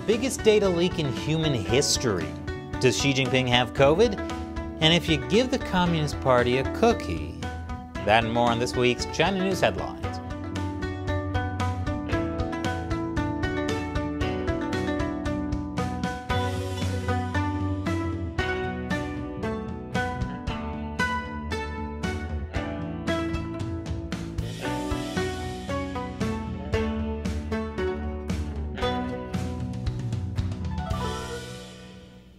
biggest data leak in human history. Does Xi Jinping have COVID? And if you give the Communist Party a cookie? That and more on this week's China News Headlines.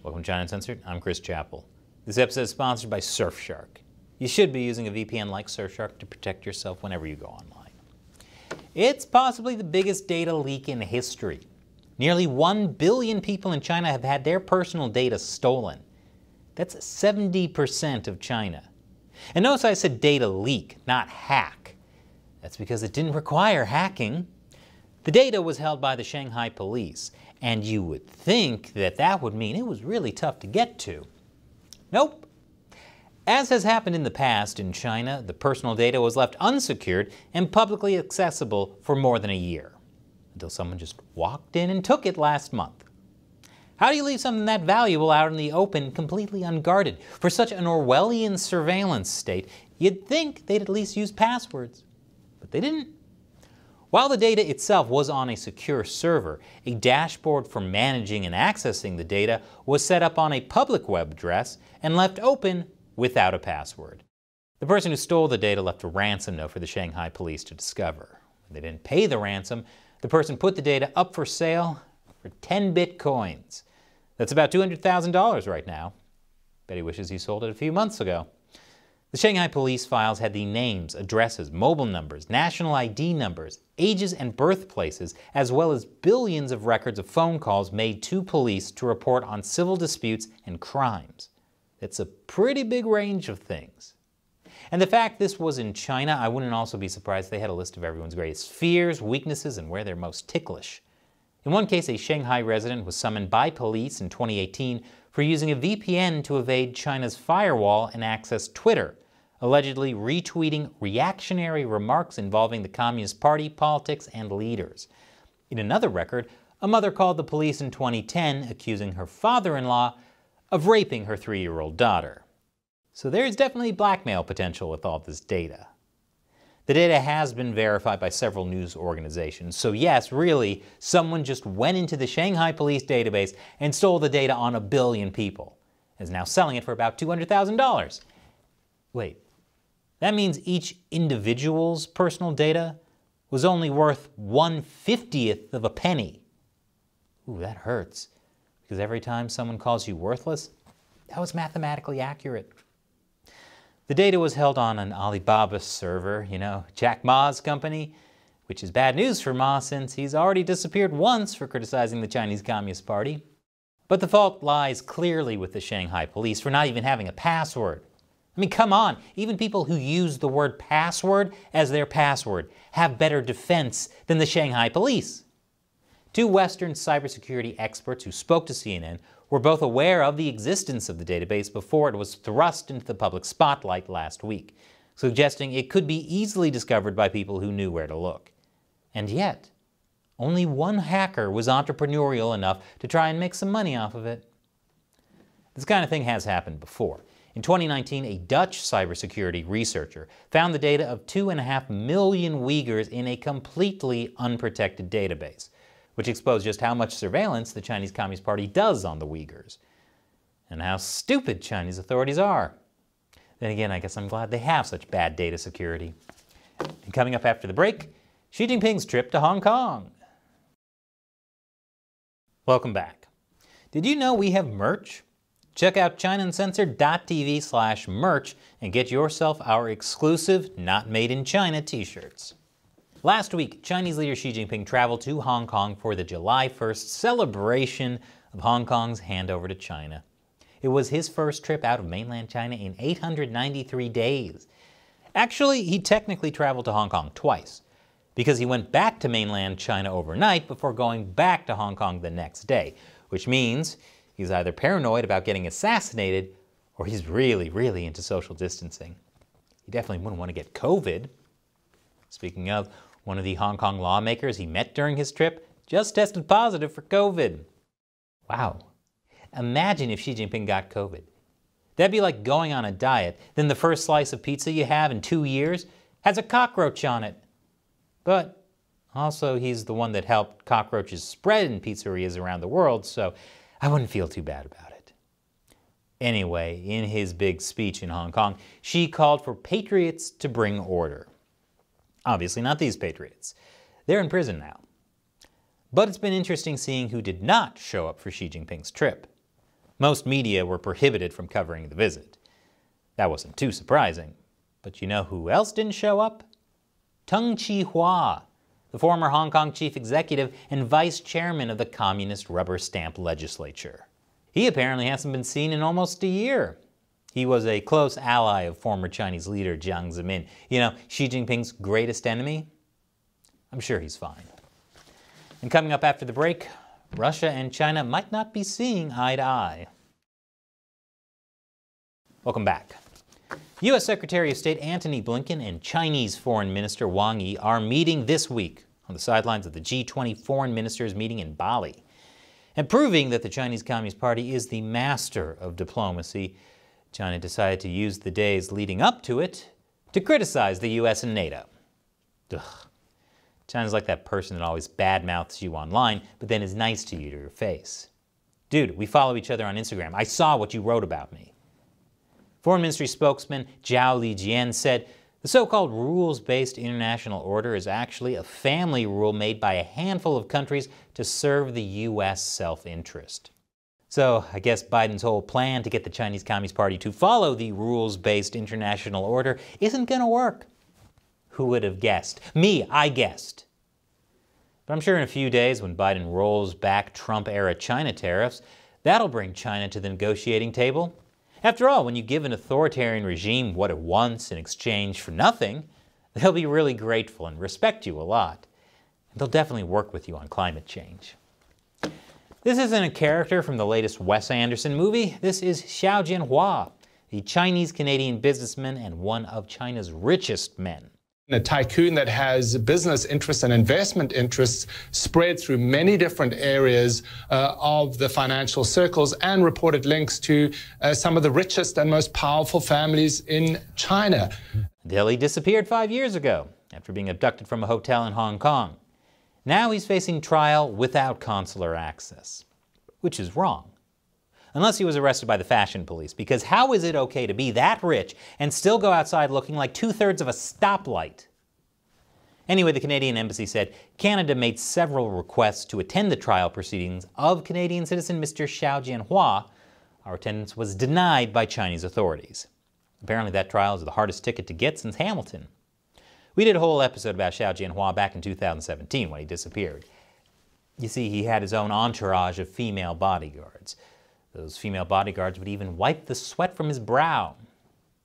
Welcome to China Uncensored. I'm Chris Chappell. This episode is sponsored by Surfshark. You should be using a VPN like Surfshark to protect yourself whenever you go online. It's possibly the biggest data leak in history. Nearly 1 billion people in China have had their personal data stolen. That's 70% of China. And notice I said data leak, not hack. That's because it didn't require hacking. The data was held by the Shanghai police, and you would think that that would mean it was really tough to get to. Nope. As has happened in the past in China, the personal data was left unsecured and publicly accessible for more than a year, until someone just walked in and took it last month. How do you leave something that valuable out in the open completely unguarded? For such an Orwellian surveillance state, you'd think they'd at least use passwords, but they didn't. While the data itself was on a secure server, a dashboard for managing and accessing the data was set up on a public web address and left open without a password. The person who stole the data left a ransom note for the Shanghai police to discover. When they didn't pay the ransom, the person put the data up for sale for 10 bitcoins. That's about $200,000 right now. Bet he wishes he sold it a few months ago. The Shanghai police files had the names, addresses, mobile numbers, national ID numbers, ages and birthplaces, as well as billions of records of phone calls made to police to report on civil disputes and crimes. It's a pretty big range of things. And the fact this was in China, I wouldn't also be surprised they had a list of everyone's greatest fears, weaknesses, and where they're most ticklish. In one case, a Shanghai resident was summoned by police in 2018 for using a VPN to evade China's firewall and access Twitter, allegedly retweeting reactionary remarks involving the Communist Party, politics, and leaders. In another record, a mother called the police in 2010 accusing her father-in-law of raping her 3-year-old daughter. So there's definitely blackmail potential with all this data. The data has been verified by several news organizations, so yes, really, someone just went into the Shanghai police database and stole the data on 1 billion people, and is now selling it for about $200,000. Wait. That means each individual's personal data was only worth 1/50th of a penny. Ooh, that hurts. Because every time someone calls you worthless, that was mathematically accurate. The data was held on an Alibaba server, Jack Ma's company, which is bad news for Ma since he's already disappeared once for criticizing the Chinese Communist Party. But the fault lies clearly with the Shanghai police for not even having a password. I mean, come on, even people who use the word password as their password have better defense than the Shanghai police. 2 Western cybersecurity experts who spoke to CNN were both aware of the existence of the database before it was thrust into the public spotlight last week, suggesting it could be easily discovered by people who knew where to look. And yet, only one hacker was entrepreneurial enough to try and make some money off of it. This kind of thing has happened before. In 2019, a Dutch cybersecurity researcher found the data of 2.5 million Uyghurs in a completely unprotected database, which exposed just how much surveillance the Chinese Communist Party does on the Uyghurs, and how stupid Chinese authorities are. Then again, I guess I'm glad they have such bad data security. And coming up after the break, Xi Jinping's trip to Hong Kong. Welcome back. Did you know we have merch? Check out ChinaUncensored.tv/merch and get yourself our exclusive Not Made in China t-shirts. Last week, Chinese leader Xi Jinping traveled to Hong Kong for the July 1st celebration of Hong Kong's handover to China. It was his first trip out of mainland China in 893 days. Actually, he technically traveled to Hong Kong twice, because he went back to mainland China overnight before going back to Hong Kong the next day, which means he's either paranoid about getting assassinated or he's really, really into social distancing. He definitely wouldn't want to get COVID. Speaking of, one of the Hong Kong lawmakers he met during his trip just tested positive for COVID. Wow. Imagine if Xi Jinping got COVID. That'd be like going on a diet, then the first slice of pizza you have in 2 years has a cockroach on it. But also, he's the one that helped cockroaches spread in pizzerias around the world, so I wouldn't feel too bad about it. Anyway, in his big speech in Hong Kong, Xi called for patriots to bring order. Obviously not these patriots. They're in prison now. But it's been interesting seeing who did not show up for Xi Jinping's trip. Most media were prohibited from covering the visit. That wasn't too surprising. But you know who else didn't show up? Tung Chee-hwa, the former Hong Kong chief executive and vice chairman of the communist rubber stamp legislature. He apparently hasn't been seen in almost a year. He was a close ally of former Chinese leader Jiang Zemin. You know, Xi Jinping's greatest enemy? I'm sure he's fine. And coming up after the break, Russia and China might not be seeing eye to eye. Welcome back. U.S. Secretary of State Antony Blinken and Chinese Foreign Minister Wang Yi are meeting this week on the sidelines of the G20 Foreign Ministers meeting in Bali. And proving that the Chinese Communist Party is the master of diplomacy, China decided to use the days leading up to it to criticize the U.S. and NATO. Ugh. China's like that person that always badmouths you online, but then is nice to you to your face. Dude, we follow each other on Instagram. I saw what you wrote about me. Foreign Ministry spokesman Zhao Lijian said, the so-called rules-based international order is actually a family rule made by a handful of countries to serve the U.S. self-interest. So I guess Biden's whole plan to get the Chinese Communist Party to follow the rules-based international order isn't going to work. Who would have guessed? Me, I guessed. But I'm sure in a few days when Biden rolls back Trump-era China tariffs, that'll bring China to the negotiating table. After all, when you give an authoritarian regime what it wants in exchange for nothing, they'll be really grateful and respect you a lot. And they'll definitely work with you on climate change. This isn't a character from the latest Wes Anderson movie. This is Xiao Jianhua, a Chinese-Canadian businessman and one of China's richest men. A tycoon that has business interests and investment interests spread through many different areas of the financial circles and reported links to some of the richest and most powerful families in China. Until he disappeared 5 years ago after being abducted from a hotel in Hong Kong. Now he's facing trial without consular access, which is wrong. Unless he was arrested by the fashion police, because how is it okay to be that rich and still go outside looking like 2/3 of a stoplight? Anyway, the Canadian embassy said Canada made several requests to attend the trial proceedings of Canadian citizen Mr. Xiao Jianhua. Our attendance was denied by Chinese authorities. Apparently that trial is the hardest ticket to get since Hamilton. We did a whole episode about Xiao Jianhua back in 2017 when he disappeared. You see, he had his own entourage of female bodyguards. Those female bodyguards would even wipe the sweat from his brow.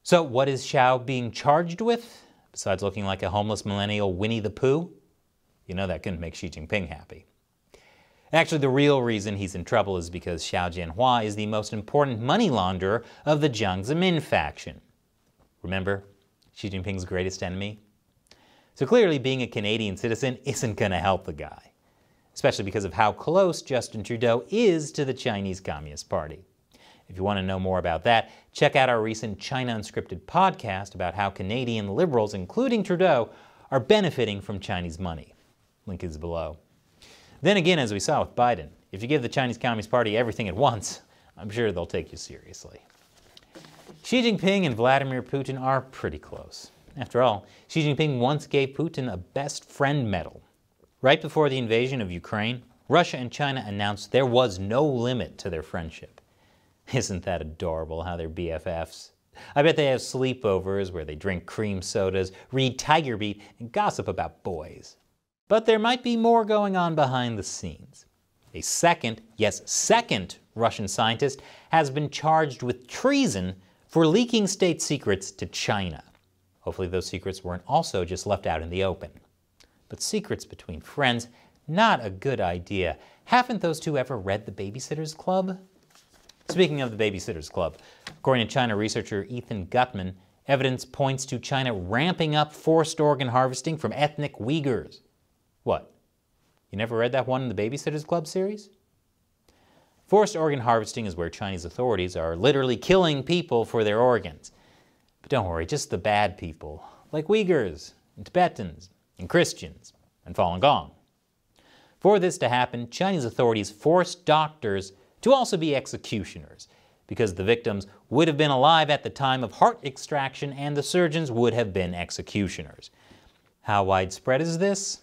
So what is Xiao being charged with, besides looking like a homeless millennial Winnie the Pooh? You know that couldn't make Xi Jinping happy. Actually, the real reason he's in trouble is because Xiao Jianhua is the most important money launderer of the Jiang Zemin faction. Remember, Xi Jinping's greatest enemy? So clearly being a Canadian citizen isn't going to help the guy, especially because of how close Justin Trudeau is to the Chinese Communist Party. If you want to know more about that, check out our recent China Unscripted podcast about how Canadian liberals, including Trudeau, are benefiting from Chinese money. Link is below. Then again, as we saw with Biden, if you give the Chinese Communist Party everything at once, I'm sure they'll take you seriously. Xi Jinping and Vladimir Putin are pretty close. After all, Xi Jinping once gave Putin a best friend medal. Right before the invasion of Ukraine, Russia and China announced there was no limit to their friendship. Isn't that adorable how they're BFFs? I bet they have sleepovers where they drink cream sodas, read Tiger Beat, and gossip about boys. But there might be more going on behind the scenes. A second, yes, second Russian scientist has been charged with treason for leaking state secrets to China. Hopefully those secrets weren't also just left out in the open. But secrets between friends, not a good idea. Haven't those two ever read The Babysitter's Club? Speaking of The Babysitter's Club, according to China researcher Ethan Gutman, evidence points to China ramping up forced organ harvesting from ethnic Uyghurs. What? You never read that one in the Babysitter's Club series? Forced organ harvesting is where Chinese authorities are literally killing people for their organs. But don't worry, just the bad people, like Uyghurs, and Tibetans, and Christians, and Falun Gong. For this to happen, Chinese authorities forced doctors to also be executioners, because the victims would have been alive at the time of heart extraction and the surgeons would have been executioners. How widespread is this?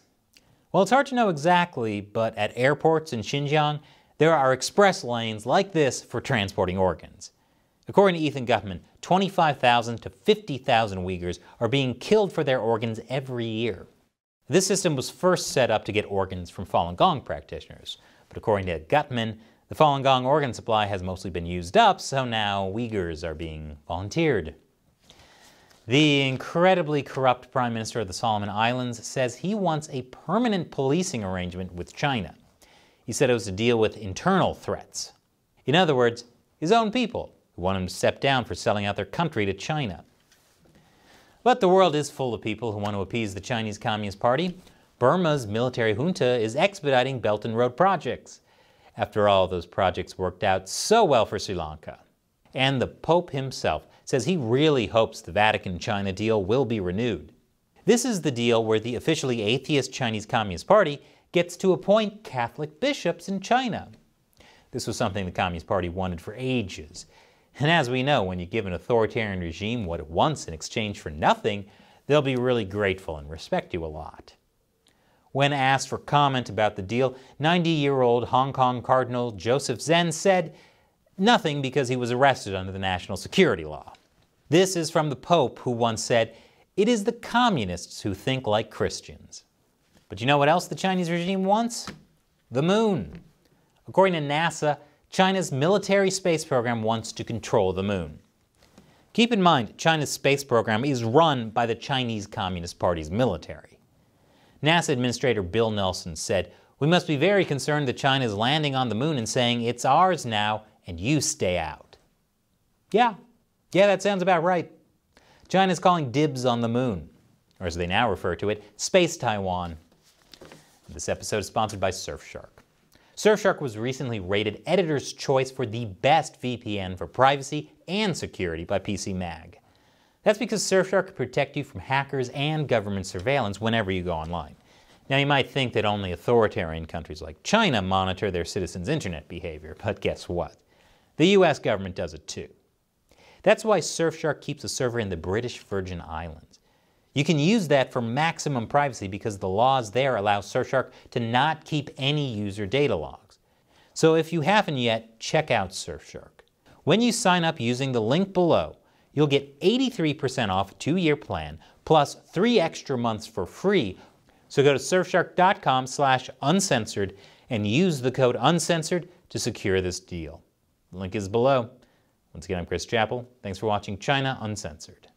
Well, it's hard to know exactly, but at airports in Xinjiang, there are express lanes like this for transporting organs. According to Ethan Gutman, 25,000 to 50,000 Uyghurs are being killed for their organs every year. This system was first set up to get organs from Falun Gong practitioners, but according to Gutman, the Falun Gong organ supply has mostly been used up, so now Uyghurs are being volunteered. The incredibly corrupt Prime Minister of the Solomon Islands says he wants a permanent policing arrangement with China. He said it was to deal with internal threats. In other words, his own people, who want him to step down for selling out their country to China. But the world is full of people who want to appease the Chinese Communist Party. Burma's military junta is expediting Belt and Road projects. After all, those projects worked out so well for Sri Lanka. And the Pope himself says he really hopes the Vatican-China deal will be renewed. This is the deal where the officially atheist Chinese Communist Party gets to appoint Catholic bishops in China. This was something the Communist Party wanted for ages. And as we know, when you give an authoritarian regime what it wants in exchange for nothing, they'll be really grateful and respect you a lot. When asked for comment about the deal, 90-year-old Hong Kong Cardinal Joseph Zen said nothing because he was arrested under the national security law. This is from the Pope, who once said, "It is the communists who think like Christians." But you know what else the Chinese regime wants? The moon. According to NASA, China's military space program wants to control the moon. Keep in mind, China's space program is run by the Chinese Communist Party's military. NASA Administrator Bill Nelson said, "We must be very concerned that China is landing on the moon and saying, 'It's ours now, and you stay out.'" Yeah, that sounds about right. China's calling dibs on the moon, or as they now refer to it, Space Taiwan. This episode is sponsored by Surfshark. Surfshark was recently rated Editor's Choice for the best VPN for privacy and security by PC Mag. That's because Surfshark can protect you from hackers and government surveillance whenever you go online. Now, you might think that only authoritarian countries like China monitor their citizens' internet behavior, but guess what? The US government does it too. That's why Surfshark keeps a server in the British Virgin Islands. You can use that for maximum privacy because the laws there allow Surfshark to not keep any user data logs. So if you haven't yet, check out Surfshark. When you sign up using the link below, you'll get 83% off a 2-year plan, plus 3 extra months for free. So go to surfshark.com/uncensored and use the code uncensored to secure this deal. The link is below. Once again, I'm Chris Chappell. Thanks for watching China Uncensored.